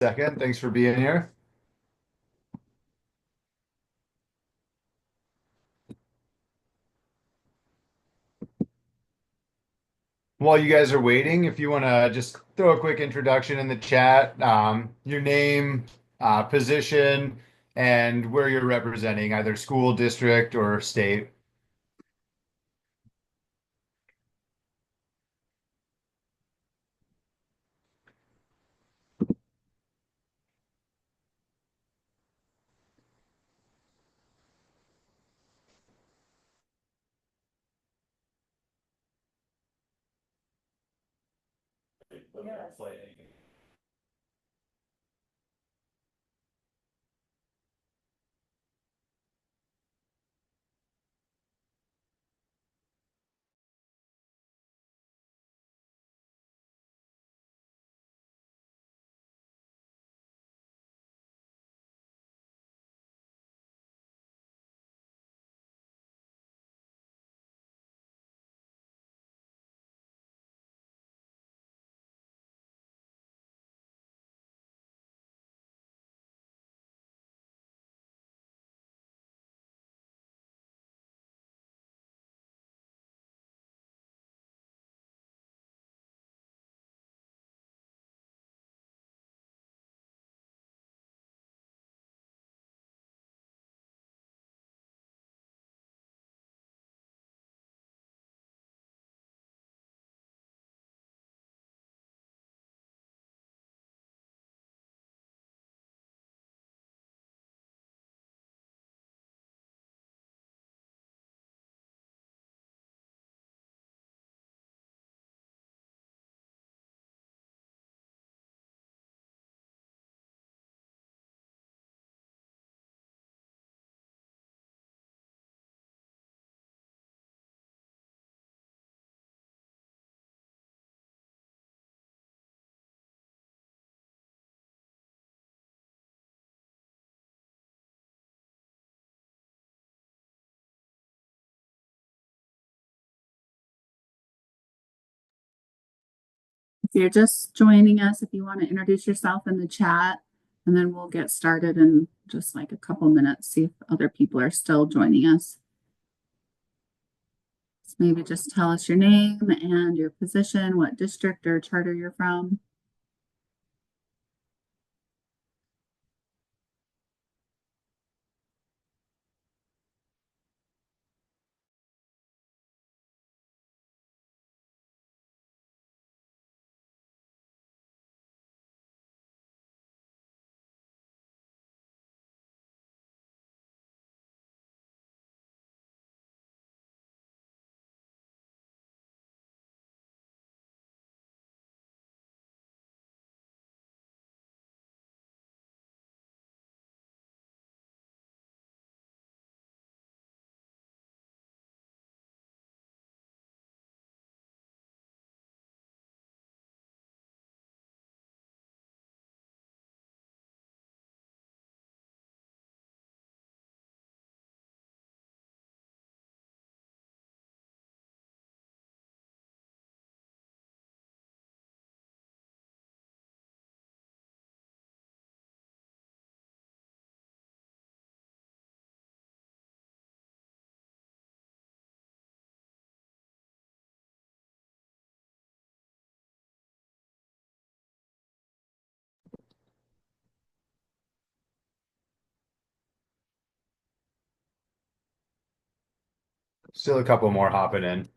Second. Thanks for being here. While you guys are waiting, if you want to just throw a quick introduction in the chat, your name, position, and where you're representing, either school, district, or state. If you're just joining us, if you want to introduce yourself in the chat, and then we'll get started in just like a couple minutes, see if other people are still joining us. So maybe just tell us your name and your position, what district or charter you're from. Still a couple more hopping in.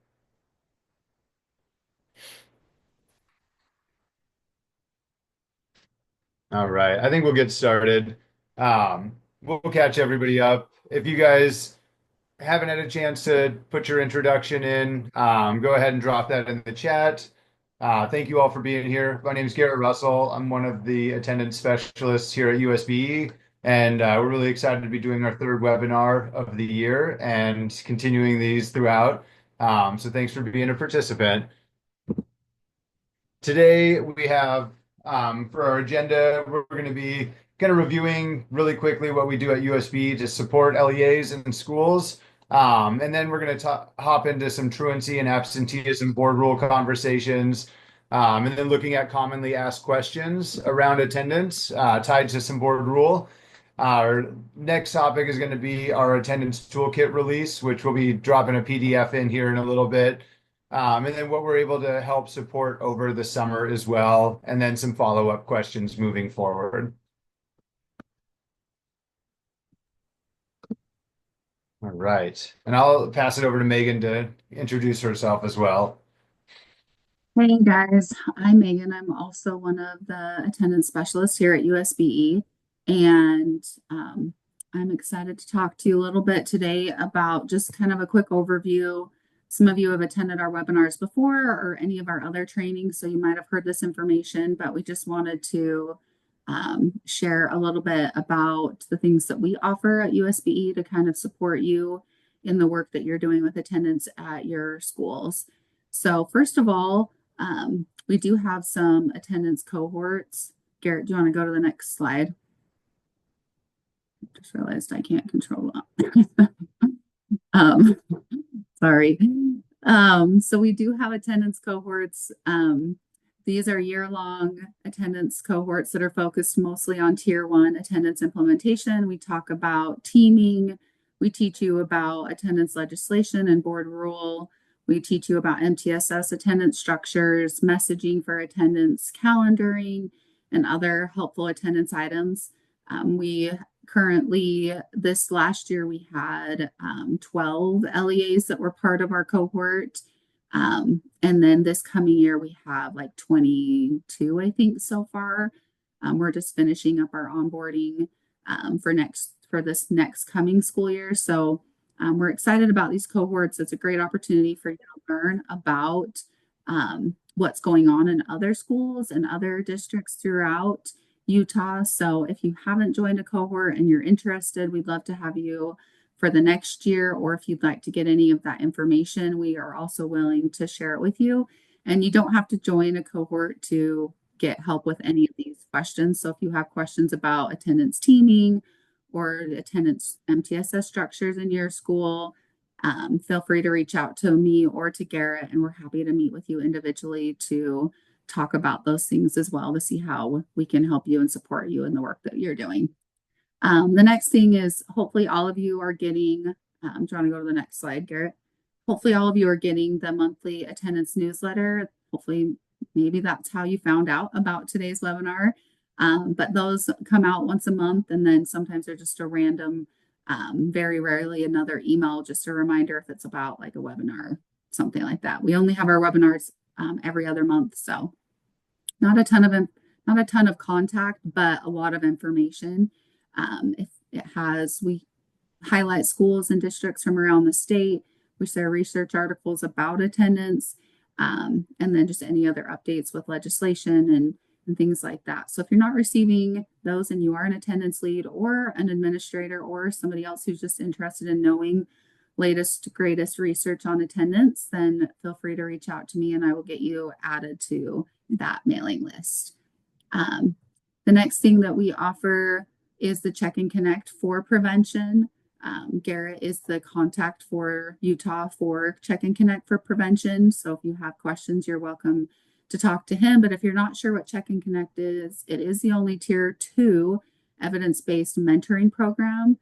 All right. I think we'll get started. We'll catch everybody up. If you guys haven't had a chance to put your introduction in, go ahead and drop that in the chat. Thank you all for being here. My name is Garrett Russell. I'm one of the attendance specialists here at USBE, and we're really excited to be doing our third webinar of the year and continuing these throughout. So thanks for being a participant. Today we have for our agenda, we're going to be kind of reviewing really quickly what we do at USB to support LEAs in schools. And then we're going to hop into some truancy and absenteeism board rule conversations. And then looking at commonly asked questions around attendance tied to some board rule. Our next topic is going to be our attendance toolkit release, which we'll be dropping a PDF in here in a little bit. And then what we're able to help support over the summer as well, and then some follow-up questions moving forward. All right. And I'll pass it over to Megan to introduce herself as well. Hey guys, I'm Megan. I'm also one of the attendance specialists here at USBE, and I'm excited to talk to you a little bit today about just kind of a quick overview. Some of you have attended our webinars before or any of our other trainings, so you might have heard this information, but we just wanted to share a little bit about the things that we offer at USBE to kind of support you in the work that you're doing with attendance at your schools. So first of all, we do have some attendance cohorts. Garrett, do you want to go to the next slide? Just realized I can't control that. Sorry. So we do have attendance cohorts. These are year-long attendance cohorts that are focused mostly on Tier 1 attendance implementation. We talk about teaming. We teach you about attendance legislation and board rule. We teach you about MTSS attendance structures, messaging for attendance, calendaring, and other helpful attendance items. We currently, this last year, we had 12 LEAs that were part of our cohort. And then this coming year, we have like 22, I think, so far. We're just finishing up our onboarding for this next coming school year. So we're excited about these cohorts. It's a great opportunity for you to learn about what's going on in other schools and other districts throughout Utah. So if you haven't joined a cohort and you're interested, we'd love to have you for the next year, or if you'd like to get any of that information, we are also willing to share it with you. And you don't have to join a cohort to get help with any of these questions. So if you have questions about attendance teaming or attendance MTSS structures in your school, feel free to reach out to me or to Garrett, and we're happy to meet with you individually to talk about those things as well, to see how we can help you and support you in the work that you're doing. The next thing is hopefully all of you are getting, do you want to go to the next slide, Garrett? Hopefully all of you are getting the monthly attendance newsletter. Hopefully, maybe that's how you found out about today's webinar. But those come out once a month, and then sometimes they're just a random, very rarely another email, just a reminder if it's about like a webinar, something like that. We only have our webinars every other month, so not a ton of contact, but a lot of information. If it has, we highlight schools and districts from around the state. We share research articles about attendance, and then just any other updates with legislation and things like that. So if you're not receiving those and you are an attendance lead or an administrator or somebody else who's just interested in knowing latest, greatest research on attendance, then feel free to reach out to me and I will get you added to that mailing list. The next thing that we offer is the Check and Connect for prevention. Garrett is the contact for Utah for Check and Connect for prevention. So if you have questions, you're welcome to talk to him. But if you're not sure what Check and Connect is, it is the only Tier 2 evidence-based mentoring program.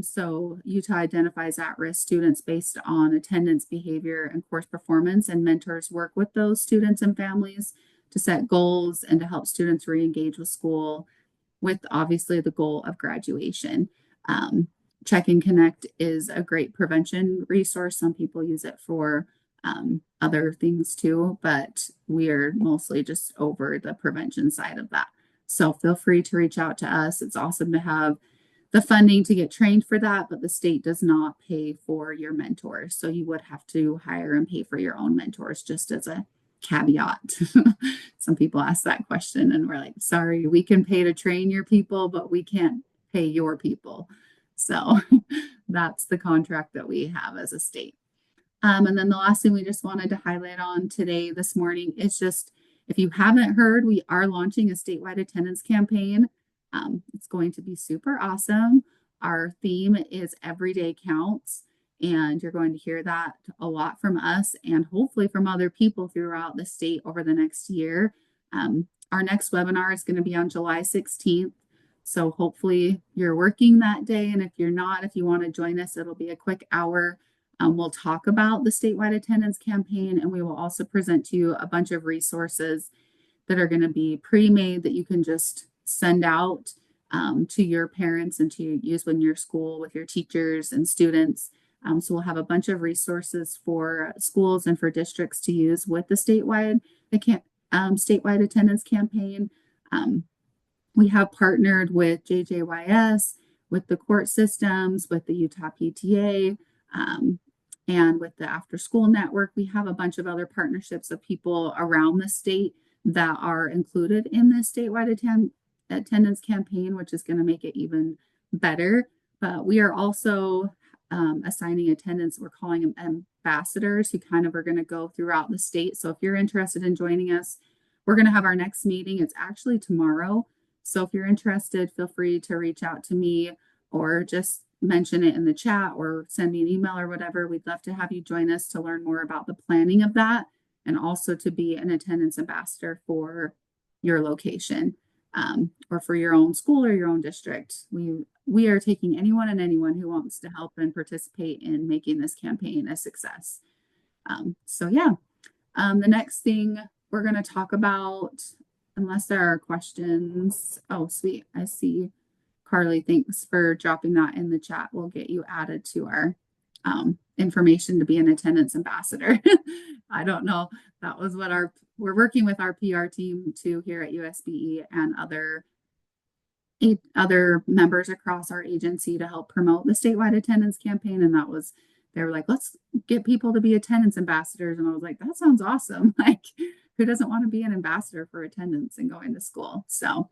So Utah identifies at-risk students based on attendance, behavior, and course performance, and mentors work with those students and families to set goals and to help students re-engage with school, with obviously the goal of graduation. Check and Connect is a great prevention resource. Some people use it for other things too, but we are mostly just over the prevention side of that. So feel free to reach out to us. It's awesome to have the funding to get trained for that, but the state does not pay for your mentors. So you would have to hire and pay for your own mentors, just as a caveat. Some people ask that question and we're like, sorry, we can pay to train your people, but we can't pay your people. So that's the contract that we have as a state. And then the last thing we just wanted to highlight on today, this morning, is just, if you haven't heard, we are launching a statewide attendance campaign. It's going to be super awesome. Our theme is Every Day Counts. And you're going to hear that a lot from us and hopefully from other people throughout the state over the next year. Our next webinar is going to be on July 16th. So hopefully you're working that day. And if you're not, if you want to join us, it'll be a quick hour. We'll talk about the statewide attendance campaign, and we will also present to you a bunch of resources that are going to be pre-made that you can just send out to your parents and to use in your school with your teachers and students. So we'll have a bunch of resources for schools and for districts to use with the statewide attendance campaign. We have partnered with JJYS, with the court systems, with the Utah PTA, and with the After School Network. We have a bunch of other partnerships of people around the state that are included in this statewide attendance campaign, which is going to make it even better. But we are also assigning attendance. We're calling them ambassadors who kind of are going to go throughout the state. So if you're interested in joining us, we're going to have our next meeting. It's actually tomorrow. So if you're interested, feel free to reach out to me or just mention it in the chat or send me an email or whatever. We'd love to have you join us to learn more about the planning of that and also to be an attendance ambassador for your location or for your own school or your own district. We are taking anyone and anyone who wants to help and participate in making this campaign a success. The next thing we're going to talk about, unless there are questions. Oh, sweet. I see Carly, thanks for dropping that in the chat. We'll get you added to our information to be an attendance ambassador. I don't know. That was what we're working with our PR team too here at USBE and other members across our agency to help promote the statewide attendance campaign. And they were like, let's get people to be attendance ambassadors. And I was like, that sounds awesome. Like, who doesn't want to be an ambassador for attendance and going to school? So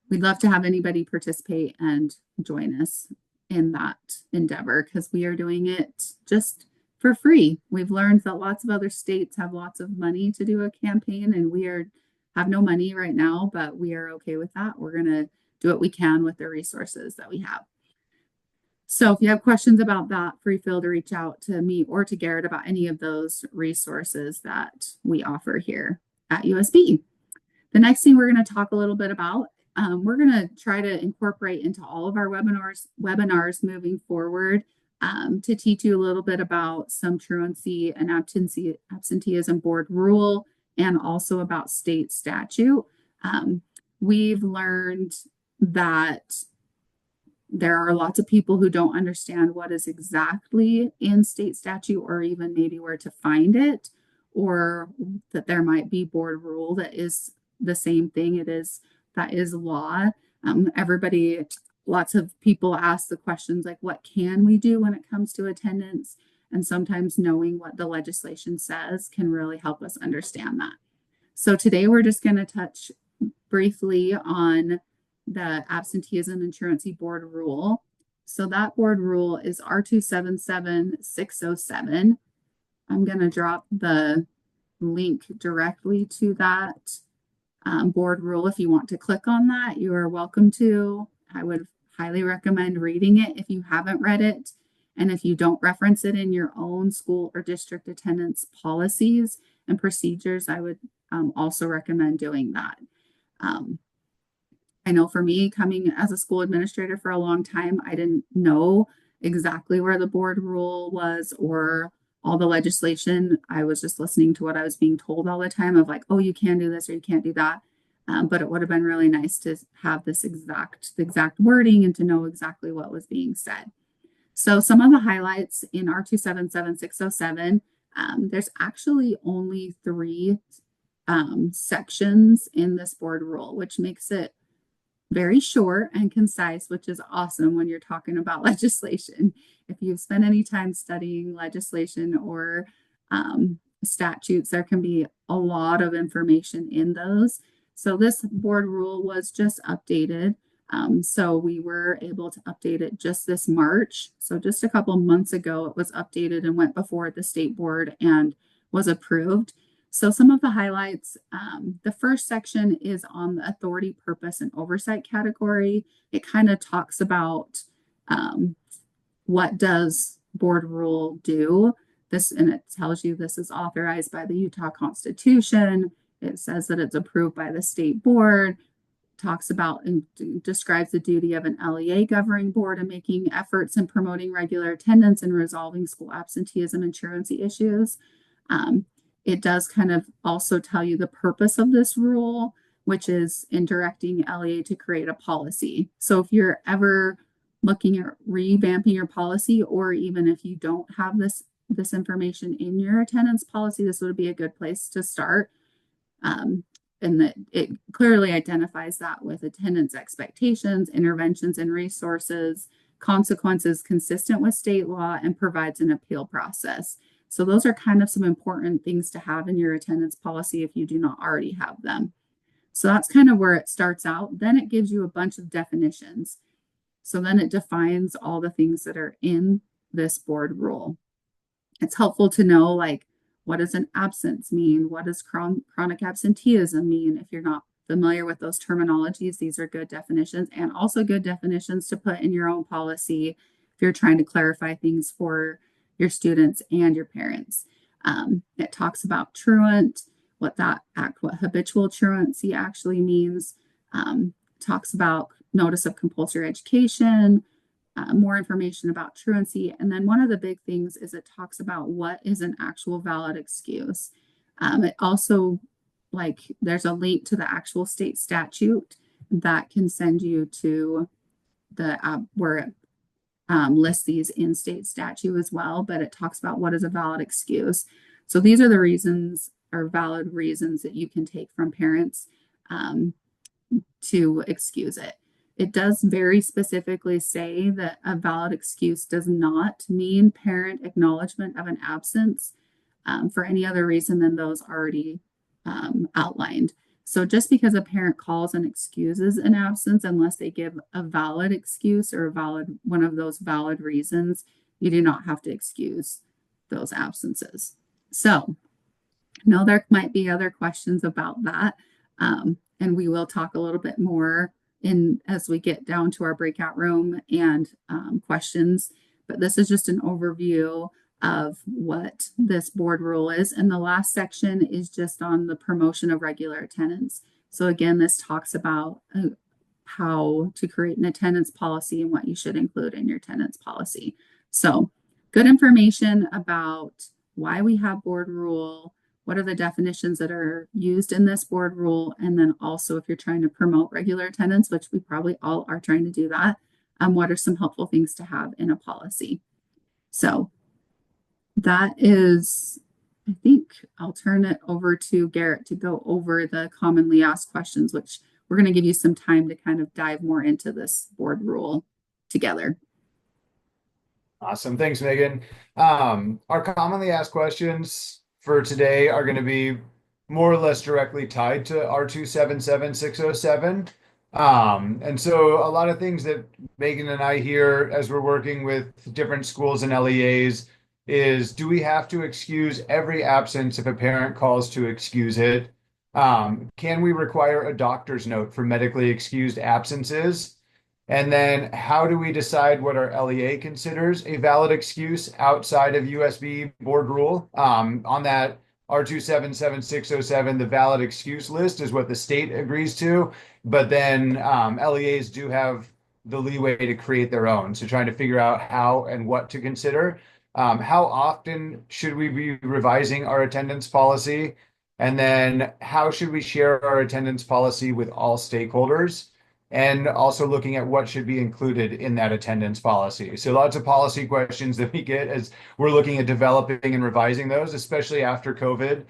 we'd love to have anybody participate and join us in that endeavor because we are doing it just for free. We've learned that lots of other states have lots of money to do a campaign, and we have no money right now, but we are okay with that. We're going to do what we can with the resources that we have. So if you have questions about that, feel to reach out to me or to Garrett about any of those resources that we offer here at USB. The next thing we're going to talk a little bit about, we're going to try to incorporate into all of our webinars moving forward to teach you a little bit about some truancy and absenteeism board rule and also about state statute. We've learned that there are lots of people who don't understand what is exactly in state statute or even maybe where to find it, or that there might be board rule that is the same thing. That is law. Lots of people ask the questions like, what can we do when it comes to attendance? And sometimes knowing what the legislation says can really help us understand that. So today we're just going to touch briefly on the absenteeism and truancy board rule. So that board rule is R277607. I'm going to drop the link directly to that board rule. If you want to click on that, you are welcome to. I would highly recommend reading it if you haven't read it. And if you don't reference it in your own school or district attendance policies and procedures, I would also recommend doing that. I know for me, coming as a school administrator for a long time, I didn't know exactly where the board rule was or all the legislation. I was just listening to what I was being told all the time of like, oh, you can do this or you can't do that. But it would have been really nice to have this exact wording and to know exactly what was being said. So some of the highlights in R277607, there's actually only 3 sections in this board rule, which makes it very short and concise, which is awesome when you're talking about legislation. If you've spent any time studying legislation or statutes, there can be a lot of information in those. So this board rule was just updated. So we were able to update it just this March. So just a couple months ago, it was updated and went before the state board and was approved. So some of the highlights, the first section is on the authority, purpose, and oversight category. It kind of talks about what does board rule do? This, and it tells you this is authorized by the Utah Constitution. It says that it's approved by the state board, talks about and describes the duty of an LEA governing board in making efforts in promoting regular attendance and resolving school absenteeism and truancy issues. It does kind of also tell you the purpose of this rule, which is in directing LEA to create a policy. So if you're ever looking at revamping your policy, or even if you don't have this information in your attendance policy, this would be a good place to start. And that it clearly identifies that with attendance expectations, interventions and resources, consequences consistent with state law, and provides an appeal process. So those are kind of some important things to have in your attendance policy if you do not already have them. So that's kind of where it starts out. Then it gives you a bunch of definitions. So then it defines all the things that are in this board rule. It's helpful to know, like, what does an absence mean? What does chronic absenteeism mean? If you're not familiar with those terminologies, these are good definitions, and also good definitions to put in your own policy if you're trying to clarify things for your students and your parents. It talks about truant, what habitual truancy actually means. Talks about notice of compulsory education, more information about truancy. And then one of the big things is it talks about what is an actual valid excuse. It also, like, there's a link to the actual state statute that can send you to the where it lists these in state statute as well, but it talks about what is a valid excuse. So these are the reasons, or valid reasons, that you can take from parents to excuse it. It does very specifically say that a valid excuse does not mean parent acknowledgement of an absence for any other reason than those already outlined. So just because a parent calls and excuses an absence, unless they give a valid excuse or one of those valid reasons, you do not have to excuse those absences. So no, there might be other questions about that. And we will talk a little bit more as we get down to our breakout room and questions. But this is just an overview of what this board rule is. And the last section is just on the promotion of regular attendance. So again, this talks about how to create an attendance policy and what you should include in your attendance policy. So good information about why we have board rule, what are the definitions that are used in this board rule, and then also if you're trying to promote regular attendance, which we probably all are trying to do that, what are some helpful things to have in a policy. So that is, I think I'll turn it over to Garrett to go over the commonly asked questions, which we're going to give you some time to kind of dive more into this board rule together. Awesome. Thanks, Megan. Our commonly asked questions for today are going to be more or less directly tied to R277607. And so a lot of things that Megan and I hear as we're working with different schools and LEAs is, do we have to excuse every absence if a parent calls to excuse it? Can we require a doctor's note for medically excused absences? And then how do we decide what our LEA considers a valid excuse outside of USB board rule? On that R277607, the valid excuse list is what the state agrees to, but then LEAs do have the leeway to create their own. So trying to figure out how and what to consider. How often should we be revising our attendance policy? And then how should we share our attendance policy with all stakeholders? And also looking at what should be included in that attendance policy. So lots of policy questions that we get as we're looking at developing and revising those, especially after COVID.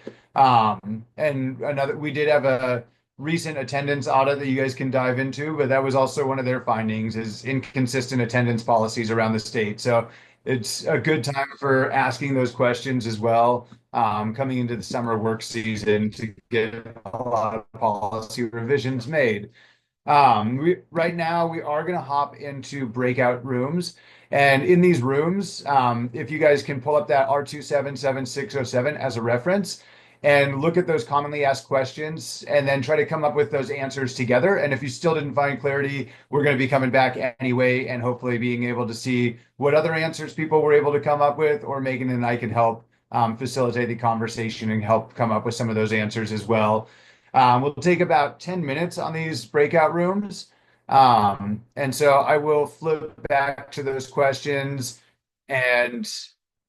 And we did have a recent attendance audit that you guys can dive into, but that was also one of their findings is inconsistent attendance policies around the state. So it's a good time for asking those questions as well, coming into the summer work season to get a lot of policy revisions made. Right now we are going to hop into breakout rooms, and in these rooms, if you guys can pull up that R277607 as a reference, and look at those commonly asked questions and then try to come up with those answers together. And if you still didn't find clarity, we're going to be coming back anyway and hopefully being able to see what other answers people were able to come up with, or Megan and I can help facilitate the conversation and help come up with some of those answers as well. We'll take about 10 minutes on these breakout rooms. And so I will flip back to those questions and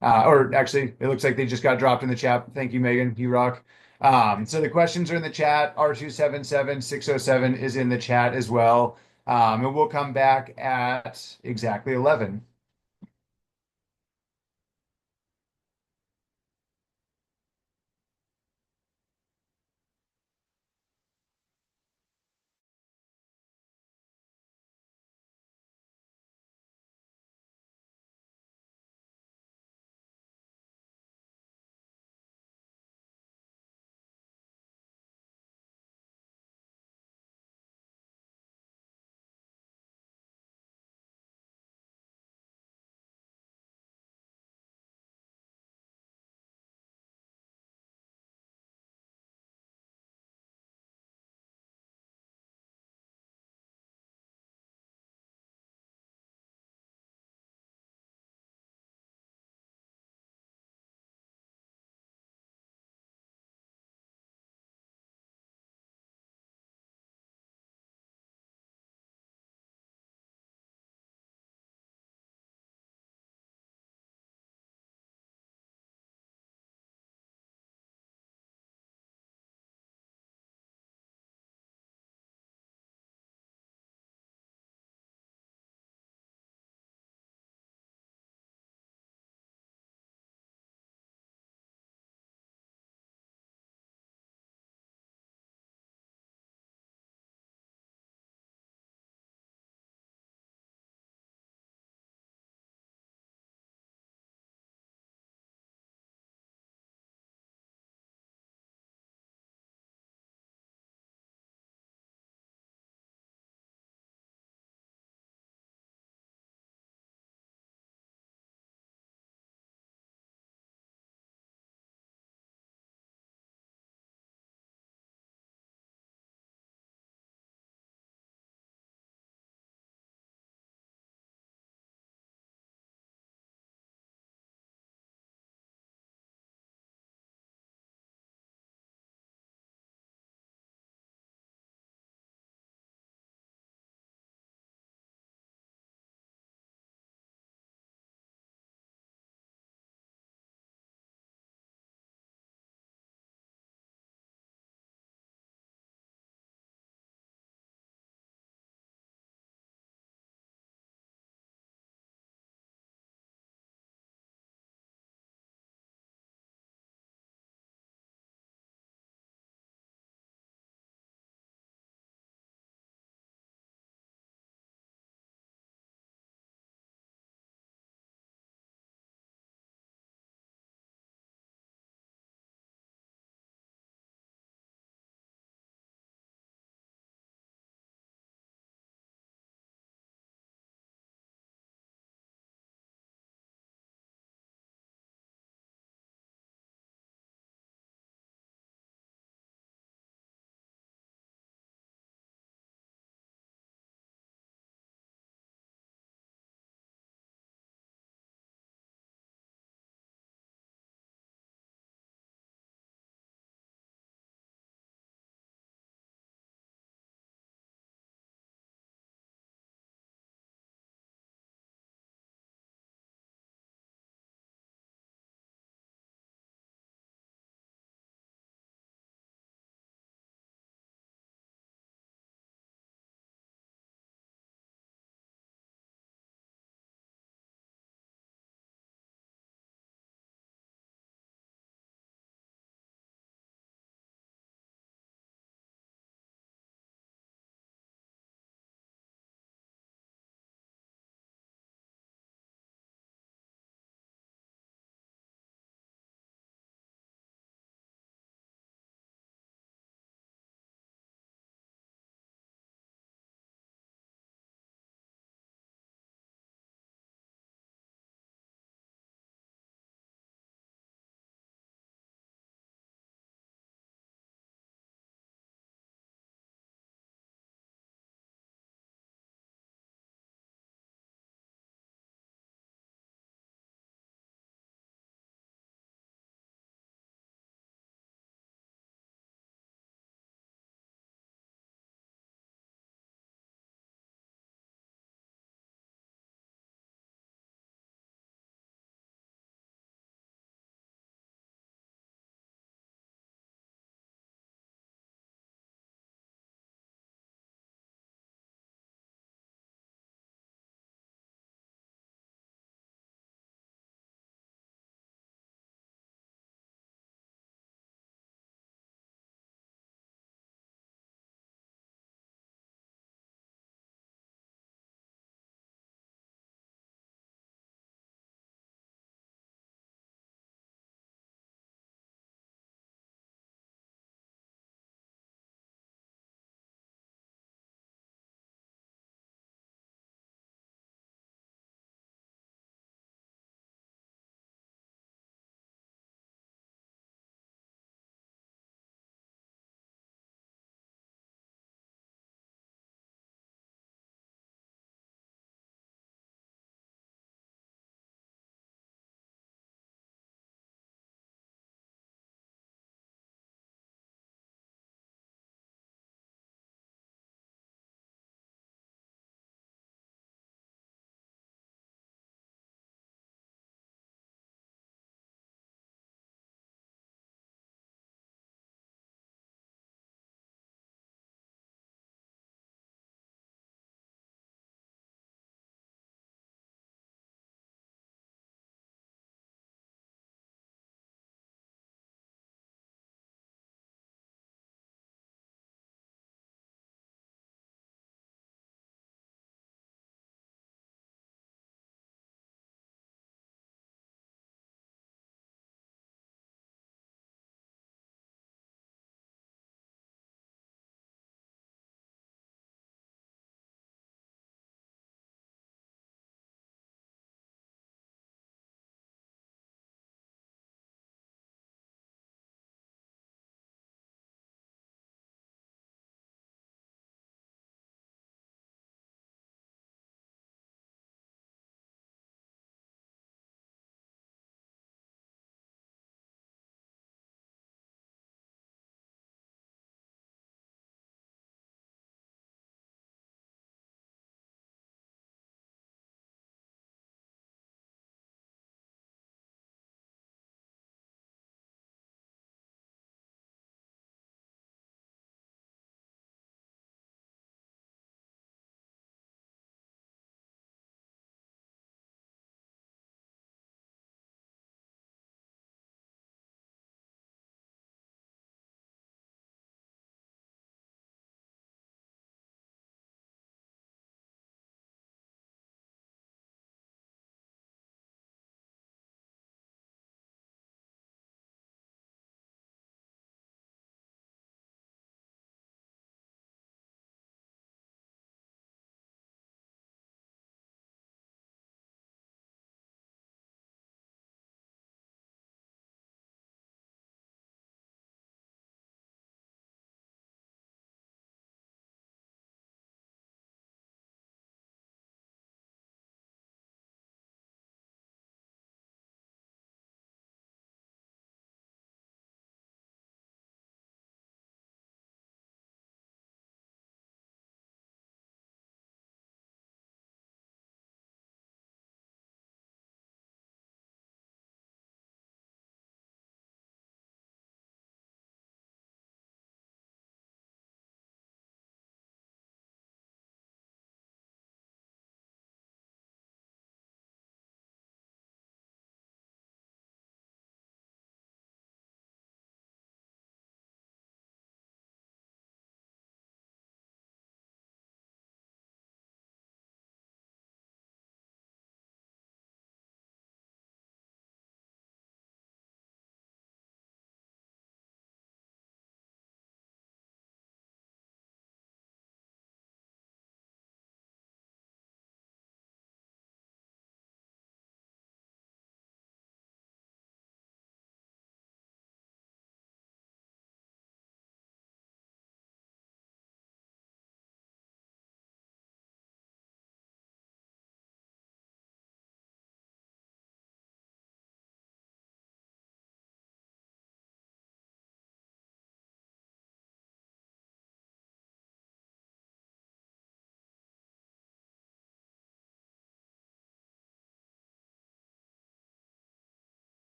or actually, it looks like they just got dropped in the chat. Thank you, Megan. You rock. So the questions are in the chat. R277607 is in the chat as well. And we'll come back at exactly 11.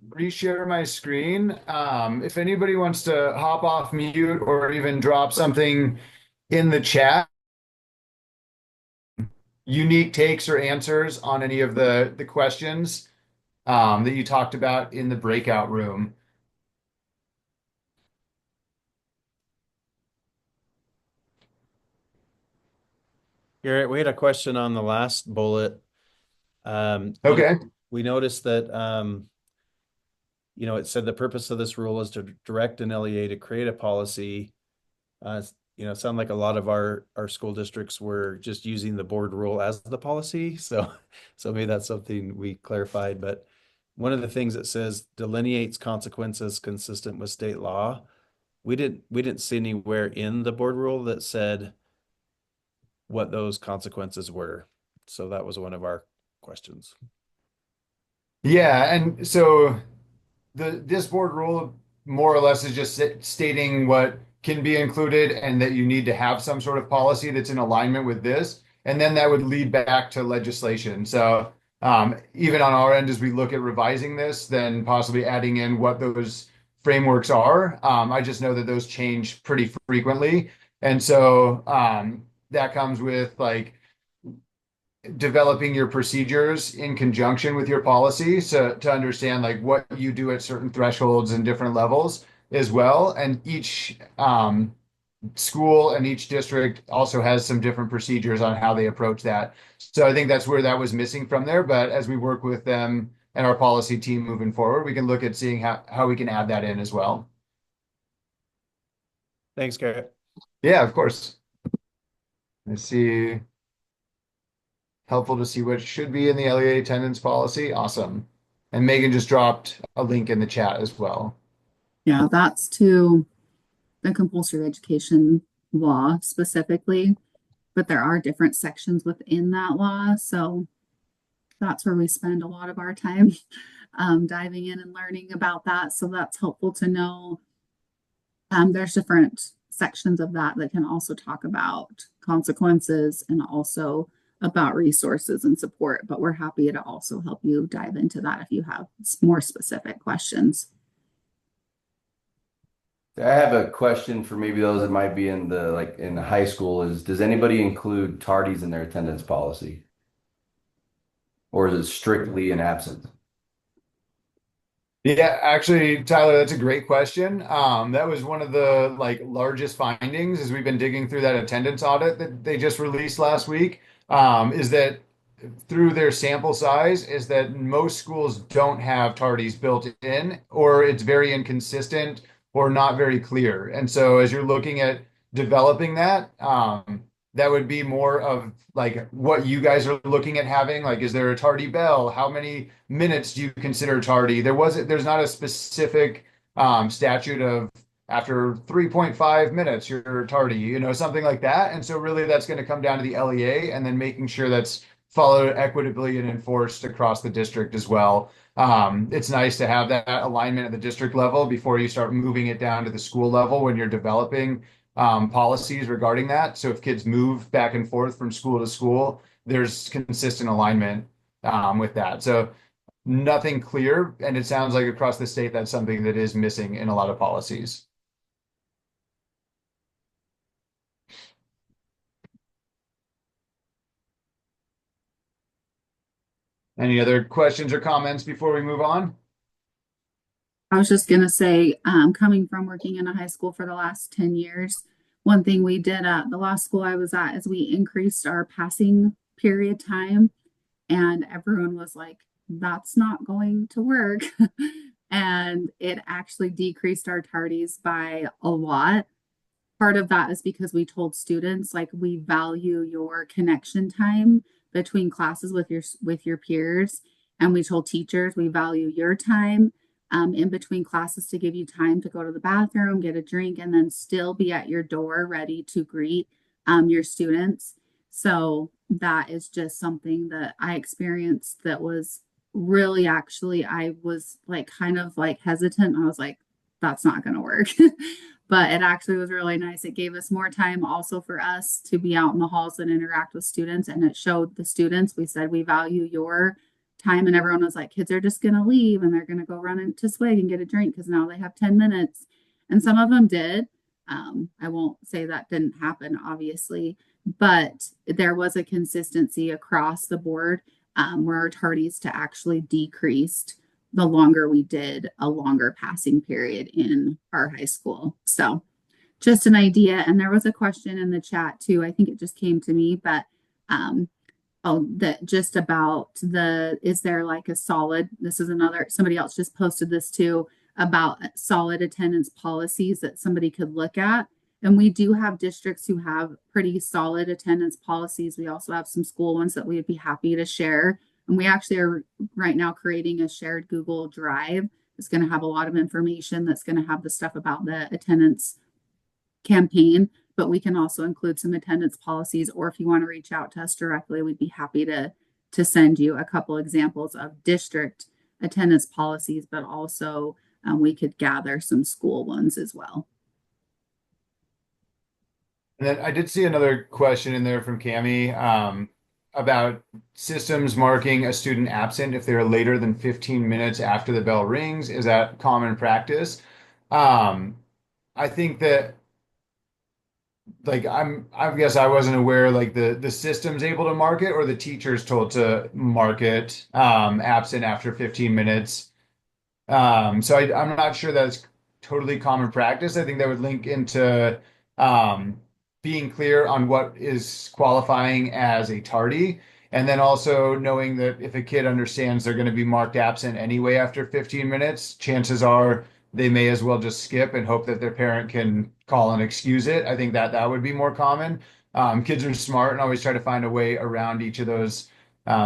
reshare my screen. If anybody wants to hop off mute or even drop something in the chat, unique takes or answers on any of the questions that you talked about in the breakout room. Garrett, we had a question on the last bullet. Okay. We noticed that, it said the purpose of this rule is to direct an LEA to create a policy. It sounded like a lot of our school districts were just using the board rule as the policy. So maybe that's something we clarified. But one of the things that says delineates consequences consistent with state law. We didn't see anywhere in the board rule that said what those consequences were. So that was one of our questions. Yeah, and so this board rule more or less is just stating what can be included and that you need to have some sort of policy that's in alignment with this, and then that would lead back to legislation. So even on our end, as we look at revising this, then possibly adding in what those frameworks are. I just know that those change pretty frequently, and so that comes with like developing your procedures in conjunction with your policy so to understand like what you do at certain thresholds and different levels as well. And each school and each district also has some different procedures on how they approach that. So I think that's where that was missing from there. But as we work with them and our policy team moving forward, we can look at seeing how we can add that in as well. Thanks, Garrett. Yeah, of course. Let's see. Helpful to see what should be in the LEA attendance policy. Awesome. And Megan just dropped a link in the chat as well. Yeah, that's to the compulsory education law specifically, but there are different sections within that law. So that's where we spend a lot of our time diving in and learning about that. So that's helpful to know. There's different sections of that that can also talk about consequences and also about resources and support, but we're happy to also help you dive into that if you have more specific questions. I have a question for maybe those that might be in the high school is, does anybody include tardies in their attendance policy? Or is it strictly an absence? Yeah, actually, Tyler, that's a great question. That was one of the like largest findings as we've been digging through that attendance audit that they just released last week. Is that through their sample size, is that most schools don't have tardies built in, or it's very inconsistent or not very clear. And so as you're looking at developing that, that would be more of like what you guys are looking at having. Like, is there a tardy bell? How many minutes do you consider tardy? There's not a specific statute of after 3.5 minutes you're tardy, something like that. And so really that's going to come down to the LEA and then making sure that's followed equitably and enforced across the district as well. It's nice to have that alignment at the district level before you start moving it down to the school level when you're developing policies regarding that. So if kids move back and forth from school to school, there's consistent alignment with that. So nothing clear, and it sounds like across the state that's something that is missing in a lot of policies. Any other questions or comments before we move on? I was just going to say, coming from working in a high school for the last 10 years, one thing we did at the last school I was at is we increased our passing period time, and everyone was like, that's not going to work. And it actually decreased our tardies by a lot. Part of that is because we told students like we value your connection time between classes with your peers, and we told teachers we value your time in between classes to give you time to go to the bathroom, get a drink, and then still be at your door ready to greet your students. So that is just something that I experienced that was really actually, I was like kind of like hesitant. I was like, that's not going to work. But it actually was really nice. It gave us more time also for us to be out in the halls and interact with students. And it showed the students, we said, we value your time, and everyone was like, kids are just going to leave and they're going to go run into Swig and get a drink because now they have 10 minutes. And some of them did. I won't say that didn't happen, obviously, but there was a consistency across the board where our tardies to actually decreased the longer we did a longer passing period in our high school. So just an idea. And there was a question in the chat too. I think it just came to me, but that just about is there like a solid, this is another, somebody else just posted this too, about solid attendance policies that somebody could look at. And we do have districts who have pretty solid attendance policies. We also have some school ones that we would be happy to share. And we actually are right now creating a shared Google Drive. It's going to have a lot of information that's going to have the stuff about the attendance campaign, but we can also include some attendance policies, or if you want to reach out to us directly, we'd be happy to send you a couple examples of district attendance policies, but also we could gather some school ones as well. And then I did see another question in there from Cami about systems marking a student absent if they're later than 15 minutes after the bell rings. Is that common practice? I think that like I guess I wasn't aware like the system's able to mark it or the teacher's told to mark it absent after 15 minutes. So I'm not sure that's totally common practice. I think that would link into being clear on what is qualifying as a tardy, and then also knowing that if a kid understands they're going to be marked absent anyway after 15 minutes, chances are they may as well just skip and hope that their parent can call and excuse it. I think that that would be more common. Kids are smart and always try to find a way around each of those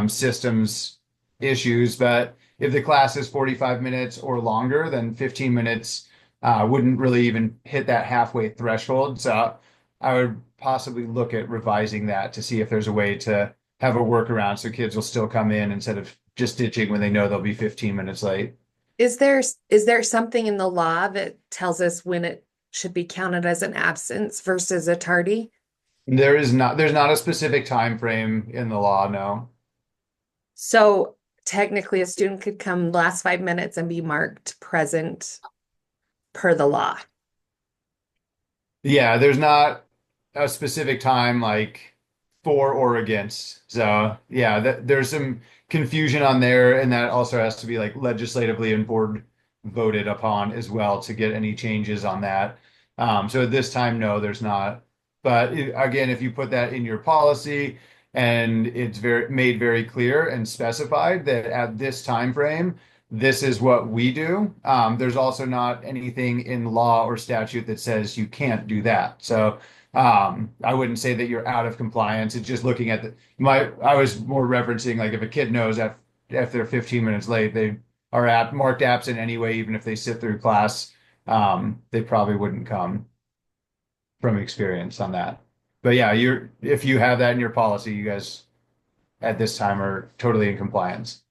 systems issues, but if the class is 45 minutes or longer, then 15 minutes wouldn't really even hit that halfway threshold. So I would possibly look at revising that to see if there's a way to have a workaround so kids will still come in instead of just ditching when they know they'll be 15 minutes late. Is there something in the law that tells us when it should be counted as an absence versus a tardy? There's not a specific time frame in the law, no. So technically a student could come last 5 minutes and be marked present per the law. Yeah, there's not a specific time like for or against. So yeah, there's some confusion on there, and that also has to be like legislatively and board voted upon as well to get any changes on that. So at this time, no, there's not. But again, if you put that in your policy and it's made very clear and specified that at this time frame, this is what we do. There's also not anything in law or statute that says you can't do that. So I wouldn't say that you're out of compliance. It's just looking at I was more referencing like if a kid knows that if they're 15 minutes late, they are marked absent anyway, even if they sit through class, they probably wouldn't come from experience on that. But yeah, if you have that in your policy, you guys at this time are totally in compliance.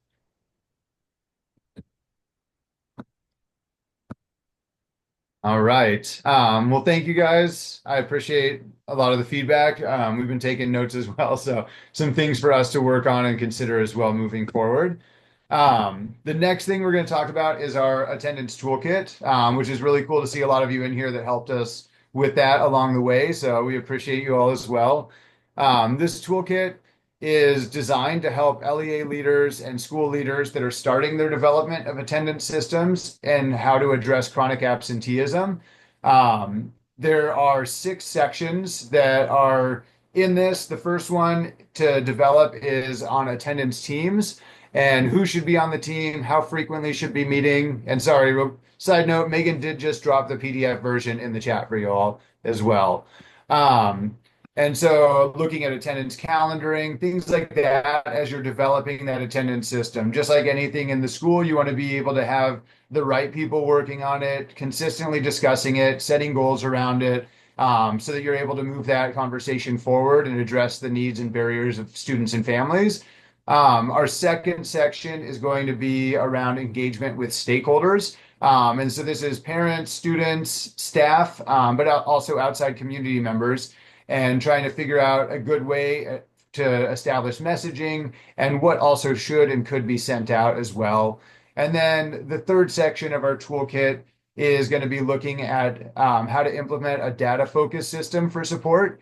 All right. Well, thank you guys. I appreciate a lot of the feedback. We've been taking notes as well, so some things for us to work on and consider as well moving forward. The next thing we're going to talk about is our attendance toolkit, which is really cool to see a lot of you in here that helped us with that along the way. So we appreciate you all as well. This toolkit is designed to help LEA leaders and school leaders that are starting their development of attendance systems and how to address chronic absenteeism. There are 6 sections that are in this. The first one to develop is on attendance teams and who should be on the team, how frequently should be meeting. And sorry, side note, Megan did just drop the PDF version in the chat for you all as well. And so looking at attendance calendaring, things like that as you're developing that attendance system. Just like anything in the school, you want to be able to have the right people working on it, consistently discussing it, setting goals around it, so that you're able to move that conversation forward and address the needs and barriers of students and families. Our second section is going to be around engagement with stakeholders. And so this is parents, students, staff, but also outside community members, and trying to figure out a good way to establish messaging and what also should and could be sent out as well. And then the third section of our toolkit is going to be looking at how to implement a data focused system for support.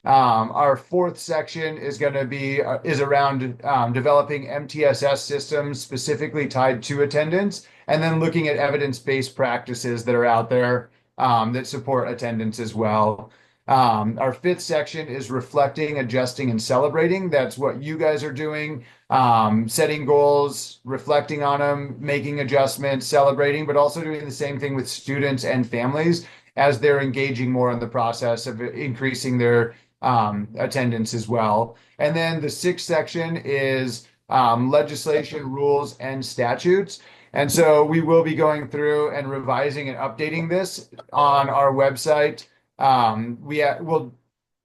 Our fourth section is going to be is around developing MTSS systems specifically tied to attendance, and then looking at evidence-based practices that are out there that support attendance as well. Our fifth section is reflecting, adjusting, and celebrating. That's what you guys are doing, setting goals, reflecting on them, making adjustments, celebrating, but also doing the same thing with students and families as they're engaging more in the process of increasing their attendance as well. And then the sixth section is legislation, rules, and statutes. And so we will be going through and revising and updating this on our website. We'll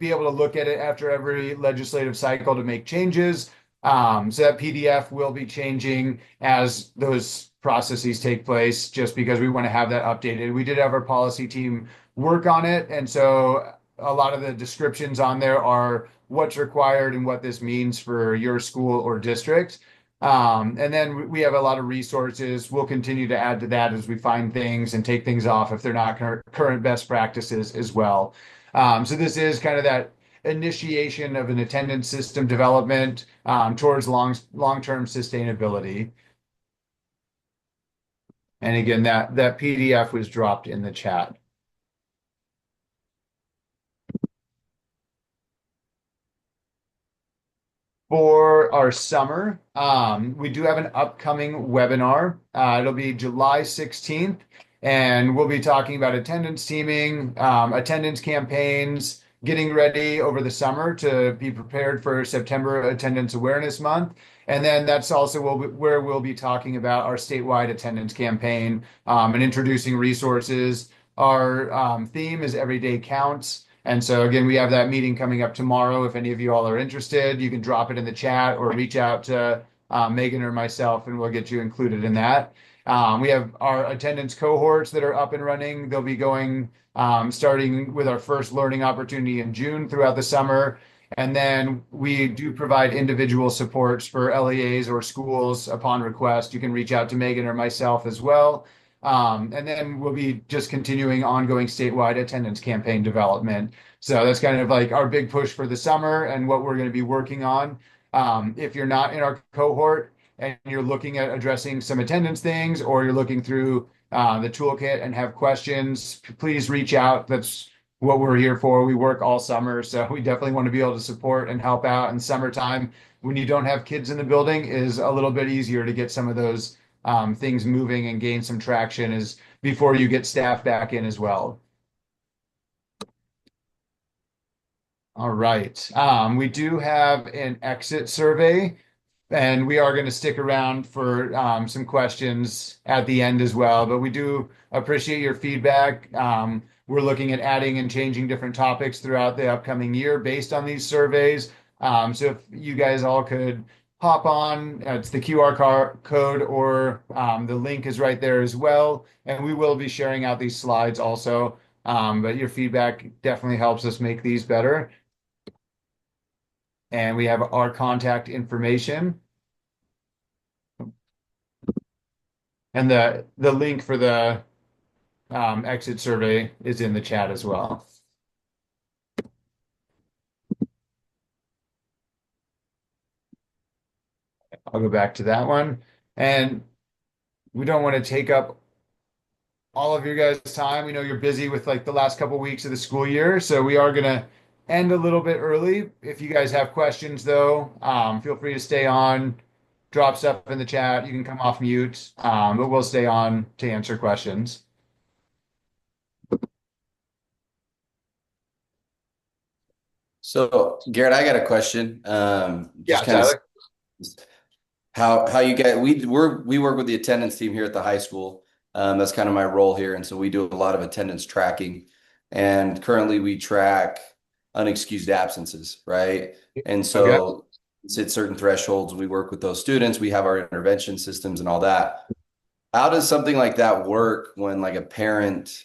be able to look at it after every legislative cycle to make changes. So that PDF will be changing as those processes take place, just because we want to have that updated. We did have our policy team work on it, and so a lot of the descriptions on there are what's required and what this means for your school or district. And then we have a lot of resources. We'll continue to add to that as we find things and take things off if they're not current best practices as well. So this is kind of that initiation of an attendance system development towards long-term sustainability. And again, that PDF was dropped in the chat. For our summer, we do have an upcoming webinar. It'll be July 16th, and we'll be talking about attendance teaming, attendance campaigns, getting ready over the summer to be prepared for September Attendance Awareness Month. And then that's also where we'll be talking about our statewide attendance campaign and introducing resources. Our theme is Everyday Counts. And so again, we have that meeting coming up tomorrow. If any of you all are interested, you can drop it in the chat or reach out to Megan or myself, and we'll get you included in that. We have our attendance cohorts that are up and running. They'll be going starting with our first learning opportunity in June throughout the summer. And then we do provide individual supports for LEAs or schools upon request. You can reach out to Megan or myself as well. And then we'll be just continuing ongoing statewide attendance campaign development. So that's kind of like our big push for the summer and what we're going to be working on. If you're not in our cohort and you're looking at addressing some attendance things, or you're looking through the toolkit and have questions, please reach out. That's what we're here for. We work all summer, so we definitely want to be able to support and help out. In summertime, when you don't have kids in the building, is a little bit easier to get some of those things moving and gain some traction is before you get staff back in as well. All right. We do have an exit survey, and we are going to stick around for some questions at the end as well, but we do appreciate your feedback. We're looking at adding and changing different topics throughout the upcoming year based on these surveys. So if you guys all could hop on, it's the QR code, or the link is right there as well. And we will be sharing out these slides also. But your feedback definitely helps us make these better. And we have our contact information. And the link for the exit survey is in the chat as well. I'll go back to that one. And we don't want to take up all of your guys' time. We know you're busy with like the last couple weeks of the school year, so we are going to end a little bit early. If you guys have questions, though, feel free to stay on, drop stuff in the chat. You can come off mute, but we'll stay on to answer questions. So, Garrett, I got a question. Yeah, Just kind of Tyler. how you guys we work with the attendance team here at the high school. That's kind of my role here, and so we do a lot of attendance tracking. And currently, we track unexcused absences, right? And so it's hit certain thresholds. We work with those students. We have our intervention systems and all that. How does something like that work when like a parent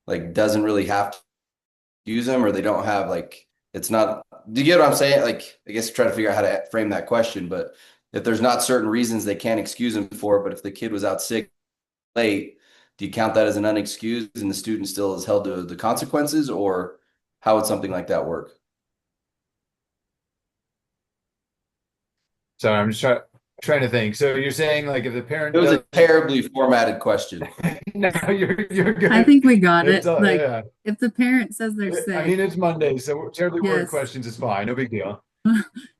like doesn't really have to use them, or they don't have like it's not, do you get what I'm saying? Like, I guess try to figure out how to frame that question, but if there's not certain reasons they can't excuse them for, but if the kid was out sick late, do you count that as an unexcused and the student still is held to the consequences, or how would something like that work? So I'm just trying to think. So you're saying like if the parent It was a does, terribly formatted question. no, you're good. I think we got It's it. all, Like, yeah. if the parent says they're I mean, sick, it's Monday, so terribly worded yes. questions is fine. No big deal.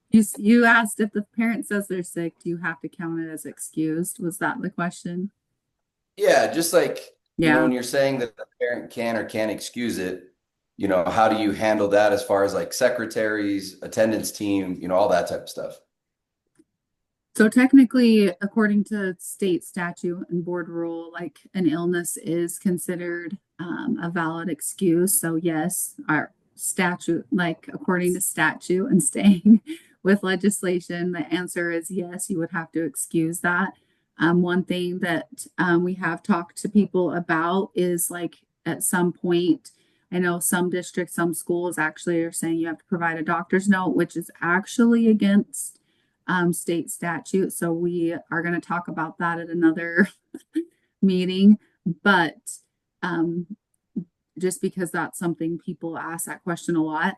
You asked if the parent says they're sick, do you have to count it as excused? Was that the question? Yeah, just like, you know, Yeah. when you're saying that the parent can or can't excuse it, you know, how do you handle that as far as like secretaries, attendance team, you know, all that type of stuff? So technically, according to state statute and board rule, like an illness is considered a valid excuse. So yes, our statute, like according to statute and staying with legislation, the answer is yes, you would have to excuse that. One thing that we have talked to people about is like at some point, I know some districts, some schools actually are saying you have to provide a doctor's note, which is actually against state statute. So we are going to talk about that at another meeting. But just because that's something people ask that question a lot.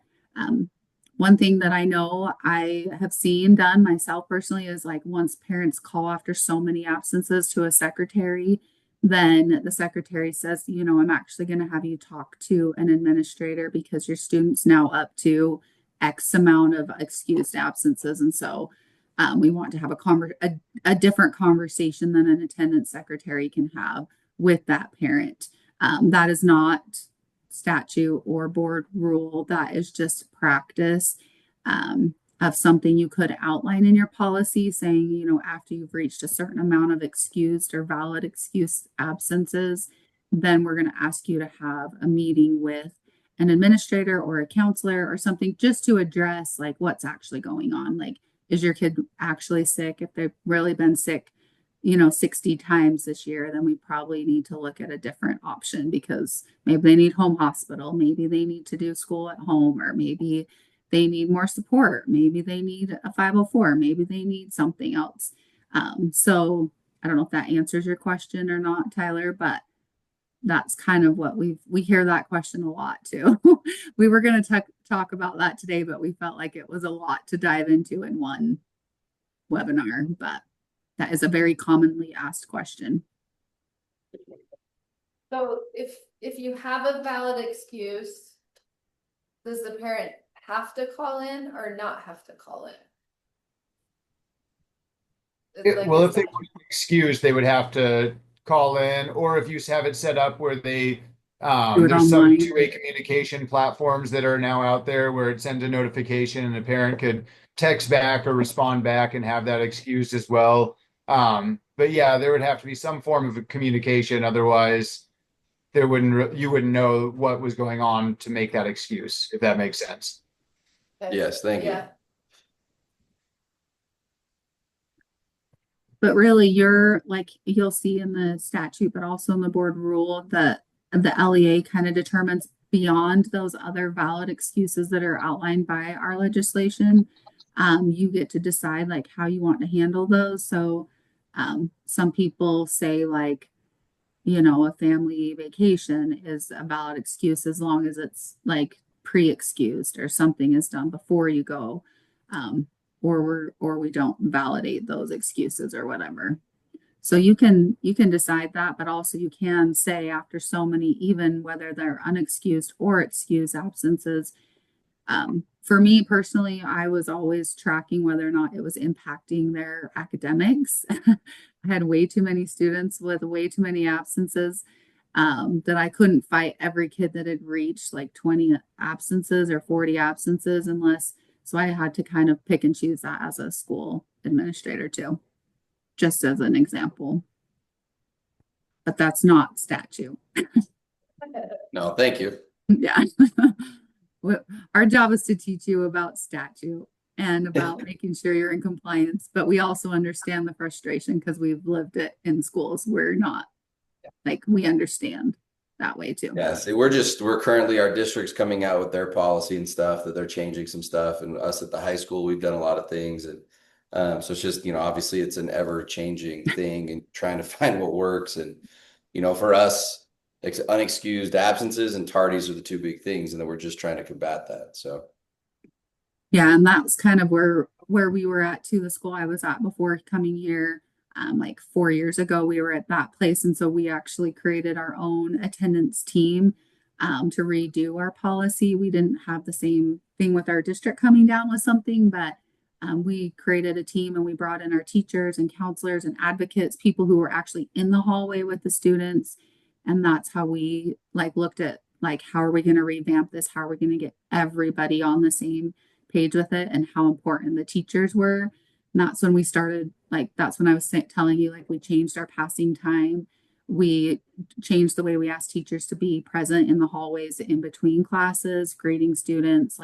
One thing that I know I have seen done myself personally is like once parents call after so many absences to a secretary, then the secretary says, you know, I'm actually going to have you talk to an administrator because your student's now up to X amount of excused absences. And so we want to have a different conversation than an attendance secretary can have with that parent. That is not statute or board rule. That is just practice of something you could outline in your policy saying, you know, after you've reached a certain amount of excused or valid excuse absences, then we're going to ask you to have a meeting with an administrator or a counselor or something just to address like what's actually going on. Like, is your kid actually sick? If they've really been sick, you know, 60 times this year, then we probably need to look at a different option because maybe they need home hospital, maybe they need to do school at home, or maybe they need more support, maybe they need a 504, maybe they need something else. So I don't know if that answers your question or not, Tyler, but that's kind of what we hear that question a lot too. We were going to talk about that today, but we felt like it was a lot to dive into in one webinar, but that is a very commonly asked question. So if you have a valid excuse, does the parent have to call in or not have to call in? Well, if they were excused, they would have to call in, or if you have it set up where they there's some online. two-way communication platforms that are now out there where it sends a notification and the parent could text back or respond back and have that excused as well. But yeah, there would have to be some form of communication. Otherwise, you wouldn't know what was going on to make that excuse, if that makes sense. Yes, thank you. But really, you're like you'll see in the statute, but also in the board rule that the LEA kind of determines beyond those other valid excuses that are outlined by our legislation. You get to decide like how you want to handle those. So some people say like, you know, a family vacation is a valid excuse as long as it's like pre-excused or something is done before you go. Or we don't validate those excuses or whatever. So you can decide that, but also you can say after so many, even whether they're unexcused or excused absences. For me personally, I was always tracking whether or not it was impacting their academics. I had way too many students with way too many absences that I couldn't fight every kid that had reached like 20 absences or 40 absences unless. So I had to kind of pick and choose that as a school administrator too, just as an example. But that's not statute. No, thank you. Yeah. Our job is to teach you about statute and about making sure you're in compliance, but we also understand the frustration because we've lived it in schools. We're not like, we understand. that way too. Yeah, see, we're currently, our district's coming out with their policy and stuff, that they're changing some stuff, and us at the high school, we've done a lot of things, and so it's just, obviously it's an ever-changing thing and trying to find what works. And for us, unexcused absences and tardies are the two big things, and then we're just trying to combat that. So Yeah, and that's kind of where we were at too. The school I was at before coming here, like 4 years ago, we were at that place, and so we actually created our own attendance team to redo our policy. We didn't have the same thing with our district coming down with something, but we created a team and we brought in our teachers and counselors and advocates, people who were actually in the hallway with the students, and that's how we looked at how are we going to revamp this? How are we going to get everybody on the same page with it, and how important the teachers were. And that's when we started, that's when I was telling you, we changed our passing time. We changed the way we asked teachers to be present in the hallways in between classes, grading students,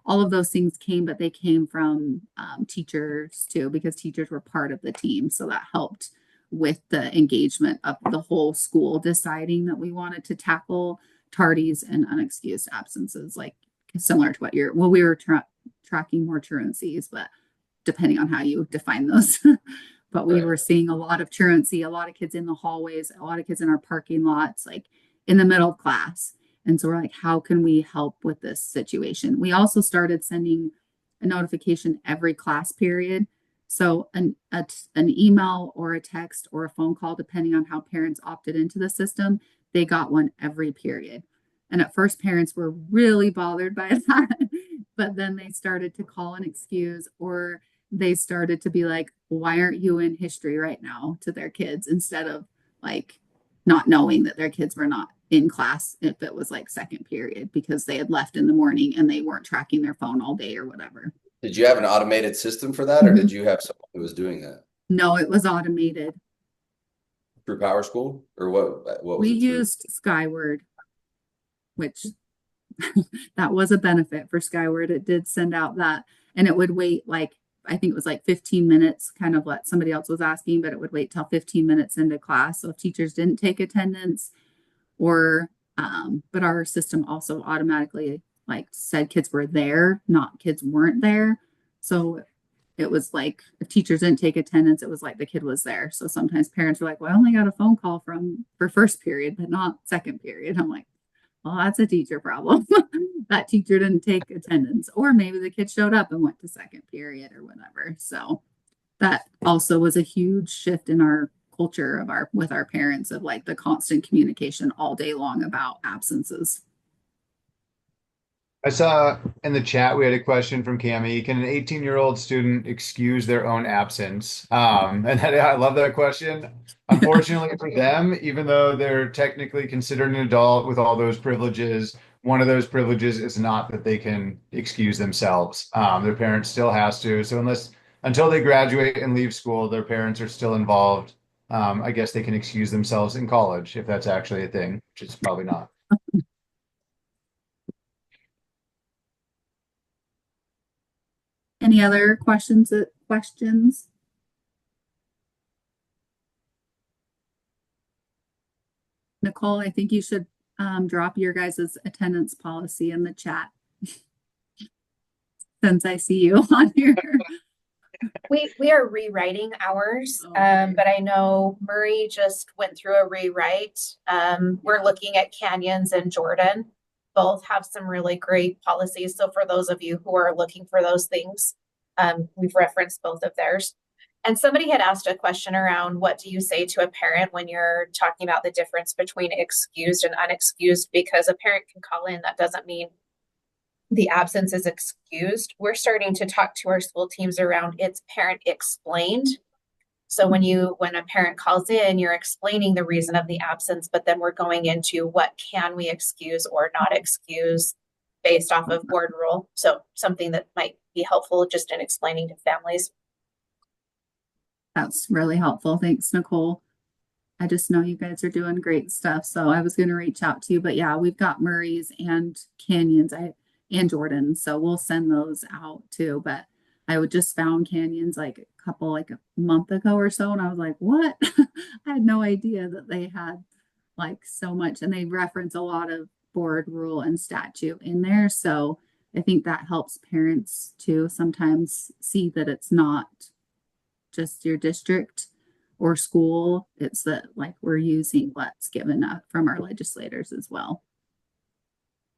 all of those things came, but they came from teachers too, because teachers were part of the team. So that helped with the engagement of the whole school, deciding that we wanted to tackle tardies and unexcused absences, similar to what we were tracking more truancies, but depending on how you define those. But we were seeing a lot of truancy, a lot of kids in the hallways, a lot of kids in our parking lots, in the middle of class. And so we're how can we help with this situation? We also started sending a notification every class period. So an email or a text or a phone call, depending on how parents opted into the system, they got one every period. And at first, parents were really bothered by that, but then they started to call and excuse, or they started to be why aren't you in history right now to their kids, instead of not knowing that their kids were not in class if it was second period because they had left in the morning and they weren't tracking their phone all day or whatever. did you have an automated system for that, or did you have someone who was doing that No, it was automated. through Power School, or what was We it through? used Skyward, which that was a benefit for Skyward. It did send out that, and it would wait I think it was 15 minutes, kind of what somebody else was asking, but it would wait till 15 minutes into class. So if teachers didn't take attendance, or but our system also automatically said kids were there, not kids weren't there. So it was if teachers didn't take attendance, it was the kid was there. So sometimes parents were well, I only got a phone call for first period, but not second period. I'm well, that's a teacher problem. That teacher didn't take attendance, or maybe the kid showed up and went to second period or whatever. So that also was a huge shift in our culture with our parents of the constant communication all day long about absences. I saw in the chat we had a question from Cami. Can an 18-year-old student excuse their own absence? I love that question. Unfortunately for them, even though they're technically considered an adult with all those privileges, one of those privileges is not that they can excuse themselves. Their parents still has to. So until they graduate and leave school, their parents are still involved. I guess they can excuse themselves in college if that's actually a thing, which is probably not. Any other questions? Nicole, I think you should drop your guys' attendance policy in the chat since I see you on here. We are rewriting ours, Okay. but I know Murray just went through a rewrite. We're looking at Canyons and Jordan. Both have some really great policies. So for those of you who are looking for those things, we've referenced both of theirs. And somebody had asked a question around what do you say to a parent when you're talking about the difference between excused and unexcused, because a parent can call in. That doesn't mean the absence is excused. We're starting to talk to our school teams around it's parent explained. So when a parent calls in, you're explaining the reason of the absence, but then we're going into what can we excuse or not excuse based off of board rule. So something that might be helpful just in explaining to families. That's really helpful. Thanks, Nicole. I just know you guys are doing great stuff. So I was going to reach out to you, but yeah, we've got Murray's and Canyons and Jordan. So we'll send those out too. But I would just found Canyons a month ago or so. And I was what? I had no idea that they had like so much, and they reference a lot of board rule and statute in there. So I think that helps parents to sometimes see that it's not just your district or school. It's that like we're using what's given up from our legislators as well.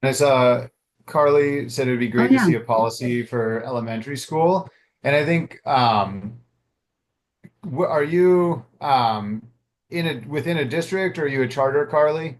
And I saw Carly said it would be great to yeah. see a policy for elementary school. And I think are you within a district, or are you a charter, Carly?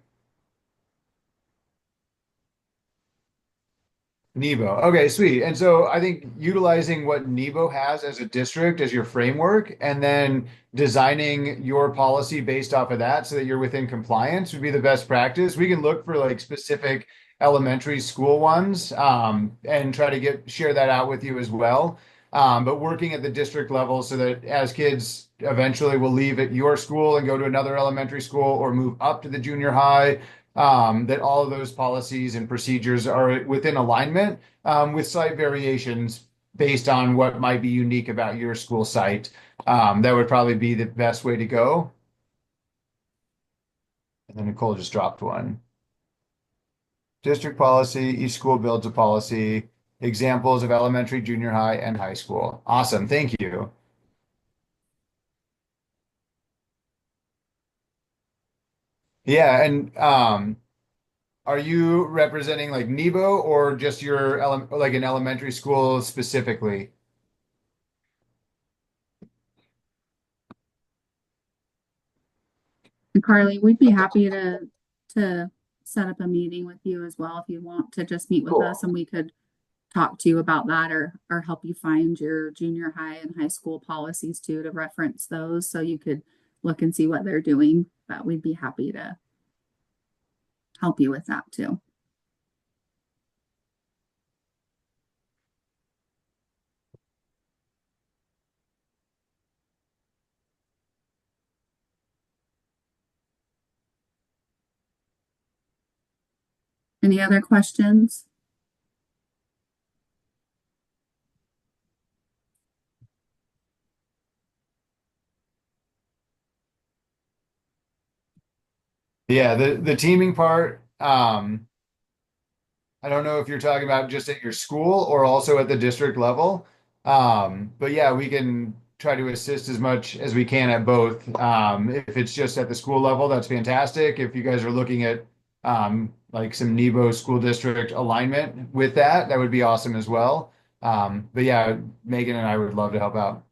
Nebo. Okay, sweet. And so I think utilizing what Nebo has as a district as your framework, and then designing your policy based off of that so that you're within compliance would be the best practice. We can look for like specific elementary school ones, and try to share that out with you as well. But working at the district level so that as kids eventually will leave at your school and go to another elementary school or move up to the junior high, that all of those policies and procedures are within alignment, with slight variations based on what might be unique about your school site. That would probably be the best way to go. And then Nicole just dropped one. District policy, each school builds a policy, examples of elementary, junior high, and high school. Awesome, thank you. Yeah, and are you representing like Nebo or just your like an elementary school specifically? And Carly, we'd be happy to set up a meeting with you as well if you want to just meet with Cool. us, and we could talk to you about that, or help you find your junior high and high school policies too, to reference those so you could look and see what they're doing. But we'd be happy to help you with that too. Any other questions? Yeah, the teaming part, I don't know if you're talking about just at your school or also at the district level. But yeah, we can try to assist as much as we can at both. If it's just at the school level, that's fantastic. If you guys are looking at like some Nebo school district alignment with that, that would be awesome as well. But yeah, Megan and I would love to help out.